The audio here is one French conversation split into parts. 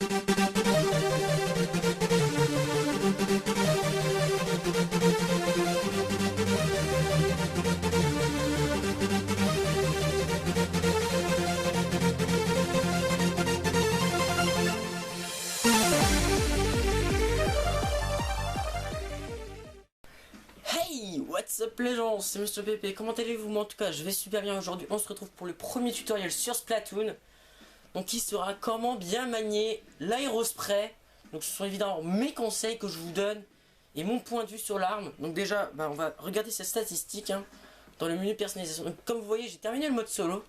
Hey, what's up les gens, c'est Mr Pépé, comment allez-vous? En tout cas, je vais super bien aujourd'hui. On se retrouve pour le premier tutoriel sur Splatoon. Donc qui sera comment bien manier l'aérospray. Donc ce sont évidemment mes conseils que je vous donne et mon point de vue sur l'arme. Donc déjà, on va regarder ses statistiques dans le menu personnalisation. Donc, comme vous voyez, j'ai terminé le mode solo.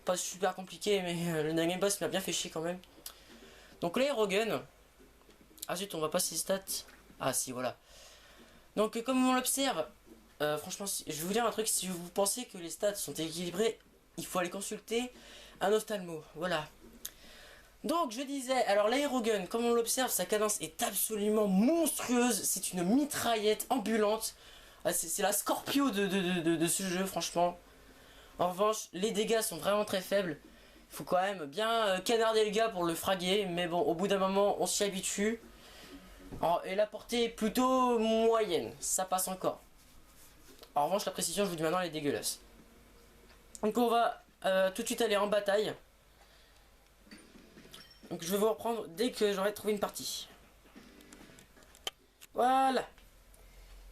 Pas super compliqué, mais le dernier boss m'a bien fait chier quand même. Donc l'aérogun. Ah zut, on va pas ses stats. Ah si, voilà. Donc comme on l'observe, franchement, je vais vous dire un truc, si vous pensez que les stats sont équilibrés, il faut aller consulter un ophtalmo, voilà. Donc je disais, alors l'aérogun, comme on l'observe, sa cadence est absolument monstrueuse, c'est une mitraillette ambulante, c'est la Scorpio de ce jeu, franchement. En revanche, les dégâts sont vraiment très faibles, il faut quand même bien canarder le gars pour le fraguer, mais bon, au bout d'un moment, on s'y habitue. Et la portée est plutôt moyenne, ça passe encore. En revanche, la précision, je vous dis maintenant, elle est dégueulasse. Donc on va tout de suite aller en bataille. Donc je vais vous reprendre dès que j'aurai trouvé une partie. Voilà.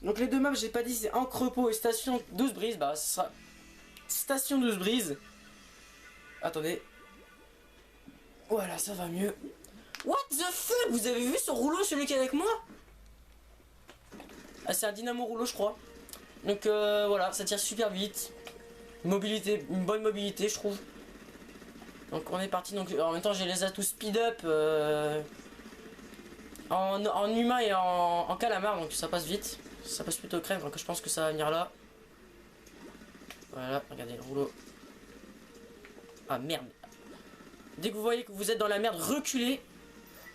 Donc les deux maps, j'ai pas dit, c'est Ancre Repos et Station 12 Brises. Bah ce sera Station 12 Brises. Attendez. Voilà, ça va mieux. What the fuck? Vous avez vu ce rouleau, celui qui est avec moi? Ah, c'est un dynamo rouleau, je crois. Donc voilà, ça tire super vite. Mobilité, une bonne mobilité, je trouve. Donc on est parti. Donc en même temps, j'ai les atouts speed up en humain et en calamar, donc ça passe vite. Ça passe plutôt crème, donc je pense que ça va venir là. Voilà, regardez le rouleau. Ah merde. Dès que vous voyez que vous êtes dans la merde, reculez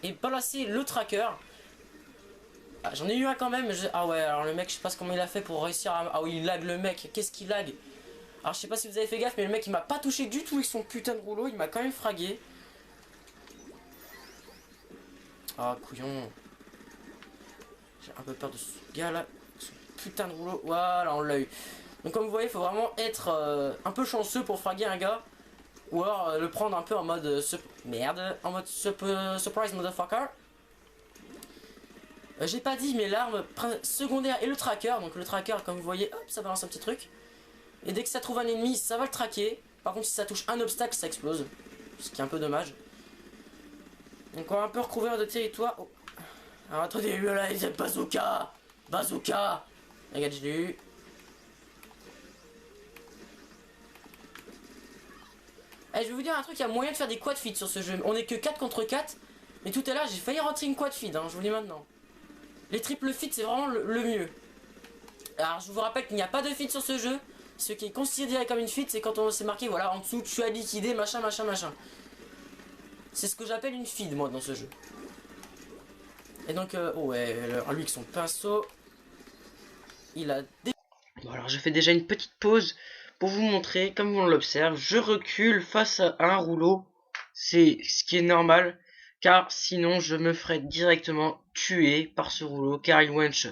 et balancez le tracker. Ah, j'en ai eu un quand même. Ah ouais, alors le mec, je sais pas comment il a fait pour réussir à... Ah oui, il lag le mec. Qu'est-ce qu'il lag? Alors je sais pas si vous avez fait gaffe, mais le mec il m'a pas touché du tout avec son putain de rouleau. Il m'a quand même fragué. Ah couillon. J'ai un peu peur de ce gars là. Son putain de rouleau. Voilà, on l'a eu. Donc comme vous voyez, il faut vraiment être un peu chanceux pour fraguer un gars. Ou alors le prendre un peu en mode... merde. En mode surprise motherfucker. J'ai pas dit, mais l'arme secondaire et le tracker. Donc le tracker, comme vous voyez, hop, ça balance un petit truc. Et dès que ça trouve un ennemi, ça va le traquer. Par contre, si ça touche un obstacle, ça explose. Ce qui est un peu dommage. Donc on va un peu recouvrir de territoire. Oh. Alors attendez, là, il y a bazooka. Bazooka. Regarde, je l'ai eu. Eh, je vais vous dire un truc, il y a moyen de faire des quad feed sur ce jeu. On est que 4 contre 4. Mais tout à l'heure, j'ai failli rentrer une quad feed, je vous le dis maintenant. Les triple feed, c'est vraiment le mieux. Alors, je vous rappelle qu'il n'y a pas de feed sur ce jeu. Ce qui est considéré comme une feed, c'est quand on s'est marqué, voilà, en dessous, tu as liquidé, machin, machin, machin. C'est ce que j'appelle une feed, moi, dans ce jeu. Et donc, oh ouais, lui avec son pinceau, il a... Bon, alors je fais déjà une petite pause pour vous montrer, comme on l'observe, je recule face à un rouleau. C'est ce qui est normal, car sinon je me ferais directement tuer par ce rouleau, car il one-shot.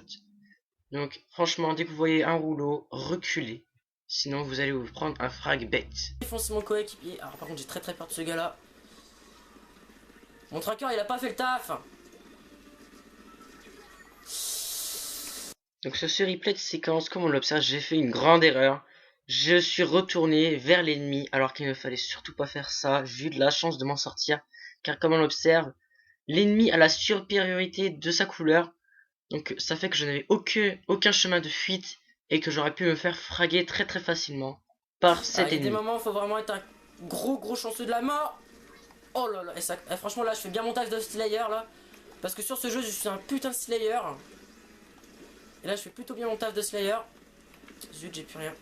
Donc franchement, dès que vous voyez un rouleau, reculez. Sinon vous allez vous prendre un frag bête. Défoncer mon coéquipier. Alors par contre j'ai très peur de ce gars là. Mon tracker il a pas fait le taf. Donc sur ce replay de séquence, comme on l'observe, j'ai fait une grande erreur. Je suis retourné vers l'ennemi alors qu'il ne fallait surtout pas faire ça. J'ai eu de la chance de m'en sortir. Car comme on l'observe, l'ennemi a la supériorité de sa couleur. Donc ça fait que je n'avais aucun chemin de fuite. Et que j'aurais pu me faire fraguer très facilement par cet ennemi. Il y a des moments où il faut vraiment être un gros chanceux de la mort. Oh là là, et franchement là je fais bien mon taf de Slayer là. Parce que sur ce jeu je suis un putain de Slayer. Et là je fais plutôt bien mon taf de Slayer. Zut, j'ai plus rien.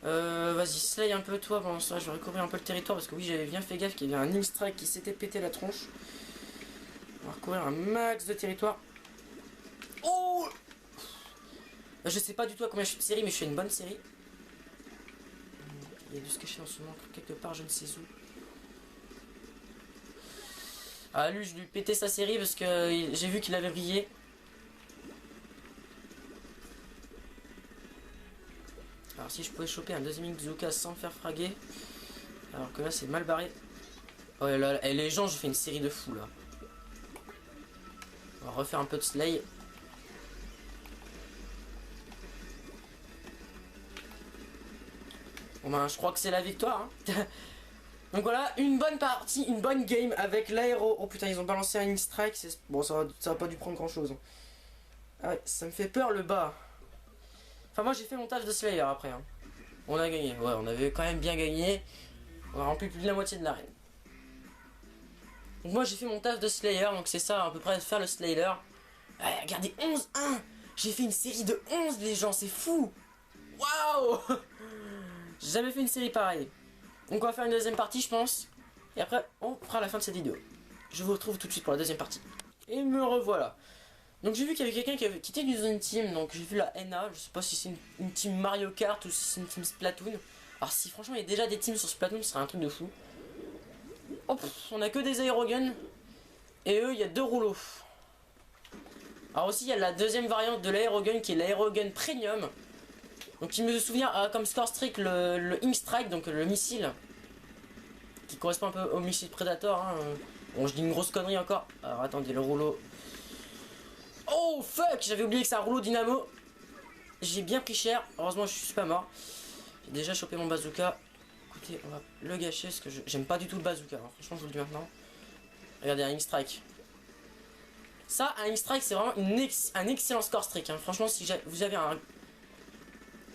Vas-y, slay un peu toi. Bon, ça, je vais recouvrir un peu le territoire parce que oui, j'avais bien fait gaffe qu'il y avait un Instrike qui s'était pété la tronche. On va recouvrir un max de territoire. Oh! Je sais pas du tout à combien je suis de série, mais je fais une bonne série. Il y a dû se cacher en ce moment quelque part, je ne sais où. Ah lui je lui pétais sa série parce que j'ai vu qu'il avait brillé. Alors si je pouvais choper un deuxième Inkzooka sans me faire fraguer. Alors que là c'est mal barré. Oh là là, et les gens je fais une série de fous là. On va refaire un peu de slay. Bon ben je crois que c'est la victoire hein. Donc voilà, une bonne partie, une bonne game avec l'aéro. Oh putain, ils ont balancé un Ink-Strike. Bon, ça va pas dû prendre grand chose. Ah ouais, ça me fait peur le bas. Enfin, moi j'ai fait mon taf de Slayer après. Hein. On a gagné, ouais, on avait quand même bien gagné. On a rempli plus de la moitié de l'arène. Donc moi j'ai fait mon taf de Slayer, donc c'est ça à peu près faire le Slayer. Ouais, regardez, 11-1. J'ai fait une série de 11 les gens, c'est fou. Waouh. J'ai jamais fait une série pareille. Donc on va faire une deuxième partie je pense. Et après on fera la fin de cette vidéo. Je vous retrouve tout de suite pour la deuxième partie. Et me revoilà. Donc j'ai vu qu'il y avait quelqu'un qui était dans une team. Donc j'ai vu la NA. Je sais pas si c'est une team Mario Kart ou si c'est une team Splatoon. Alors si franchement il y a déjà des teams sur Splatoon, ce serait un truc de fou. Oh, on a que des aéroguns. Et eux il y a 2 rouleaux. Alors aussi il y a la deuxième variante de l'aérogun qui est l'aérogun premium. Donc il me souvient comme score streak le Ink-Strike, donc le missile. Qui correspond un peu au missile Predator. Hein. Bon je dis une grosse connerie encore. Alors attendez, le rouleau. Oh fuck, j'avais oublié que c'est un rouleau dynamo. J'ai bien pris cher. Heureusement je suis pas mort. J'ai déjà chopé mon bazooka. Écoutez, on va le gâcher parce que j'aime pas du tout le bazooka. Alors, franchement je vous le dis maintenant. Regardez un Ink-Strike. Ça, un Ink-Strike c'est vraiment un excellent score streak. Hein. Franchement si vous avez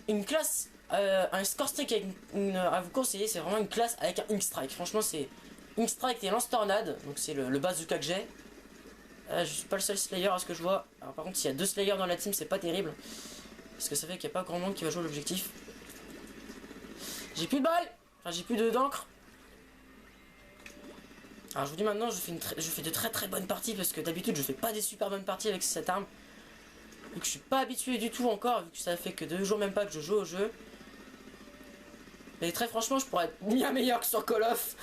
une classe, un score streak à vous conseiller, c'est vraiment une classe avec un Ink-Strike. Franchement c'est Ink-Strike et lance-tornade. Donc c'est le bazooka que j'ai. Je suis pas le seul Slayer à ce que je vois. Alors, par contre s'il y a 2 Slayers dans la team c'est pas terrible. Parce que ça fait qu'il n'y a pas grand monde qui va jouer l'objectif. J'ai plus de balles. Enfin j'ai plus d'encre. Alors je vous dis maintenant je fais de très très bonnes parties. Parce que d'habitude je fais pas des super bonnes parties avec cette arme. Vu que je suis pas habitué du tout encore. Vu que ça fait que 2 jours même pas que je joue au jeu. Mais très franchement je pourrais être bien meilleur que sur Call of.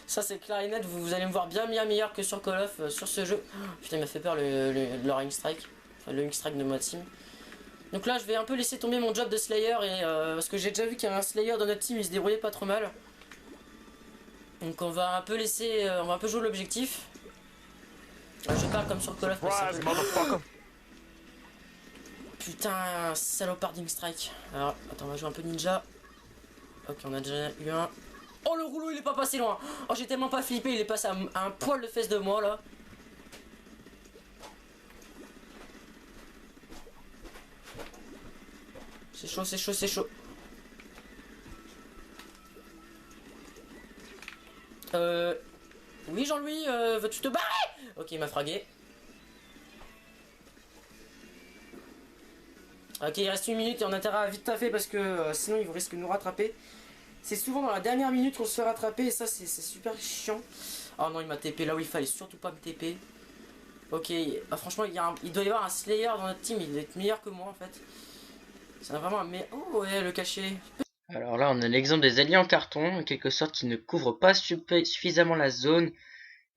Ça c'est clair et net, vous allez me voir bien meilleur que sur Call of sur ce jeu. Oh, putain il m'a fait peur leur Ink-Strike. Enfin le Ink-Strike de ma team. Donc là je vais un peu laisser tomber mon job de Slayer. Et parce que j'ai déjà vu qu'il y avait un Slayer dans notre team, il se débrouillait pas trop mal. Donc on va un peu laisser, on va un peu jouer l'objectif. Je parle comme sur Call of. Putain salopard d'Ink-Strike. Alors attends on va jouer un peu ninja. Ok on a déjà eu un. Oh le rouleau il est pas passé loin. Oh j'ai tellement pas flippé, il est passé à un poil de fesse de moi là. C'est chaud, c'est chaud, c'est chaud. Oui Jean-Louis, veux-tu te barrer? Ok il m'a fragué. Ok il reste 1 minute et on a intérêt à vite taffer parce que sinon il risque de nous rattraper. C'est souvent dans la dernière minute qu'on se fait rattraper et ça c'est super chiant. Oh non il m'a TP là où il fallait surtout pas me TP. Ok, franchement il doit y avoir un Slayer dans notre team, il doit être meilleur que moi en fait. C'est vraiment un meilleur. Oh ouais le cachet. Alors là on a l'exemple des alliés en carton, en quelque sorte qui ne couvrent pas suffisamment la zone.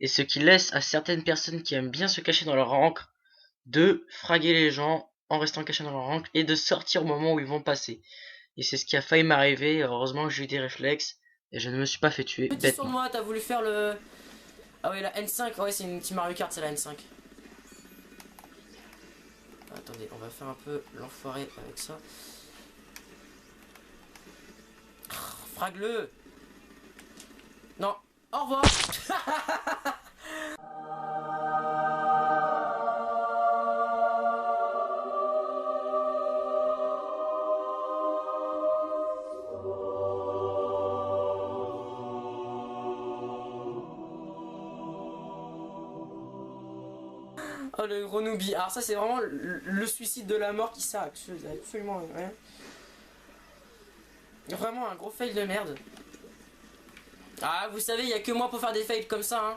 Et ce qui laisse à certaines personnes qui aiment bien se cacher dans leur encre de fraguer les gens en restant cachés dans leur encre et de sortir au moment où ils vont passer. Et c'est ce qui a failli m'arriver. Heureusement que j'ai eu des réflexes et je ne me suis pas fait tuer. Petit sur moi, t'as voulu faire le. Ah ouais, la N5. Ouais, c'est une team Mario Kart, c'est la N5. Attendez, on va faire un peu l'enfoiré avec ça. Frague-le. Non. Au revoir. Oh le gros noobie. Alors ça c'est vraiment le suicide de la mort qui sert absolument rien. Vraiment un gros fail de merde. Ah vous savez il n'y a que moi pour faire des fails comme ça hein.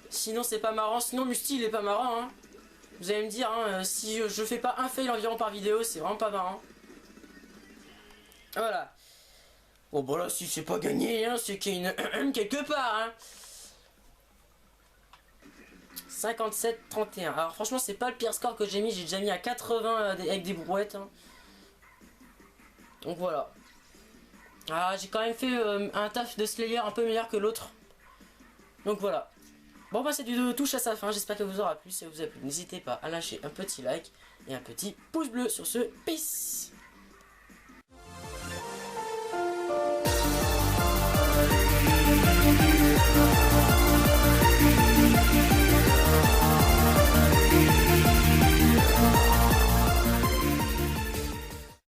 Sinon c'est pas marrant. Sinon Musti il est pas marrant hein. Vous allez me dire hein, si je fais pas un fail environ par vidéo c'est vraiment pas marrant. Voilà. Bon bah là si c'est pas gagné hein, c'est qu'il y a une quelque part hein. 57-31. Alors franchement c'est pas le pire score que j'ai mis, j'ai déjà mis à 80 avec des brouettes. Hein. Donc voilà. Ah, j'ai quand même fait un taf de Slayer un peu meilleur que l'autre. Donc voilà. Bon bah cette vidéo touche à sa fin, j'espère qu'elle vous aura plu. Si elle vous a plu, n'hésitez pas à lâcher un petit like et un petit pouce bleu sur ce. Peace.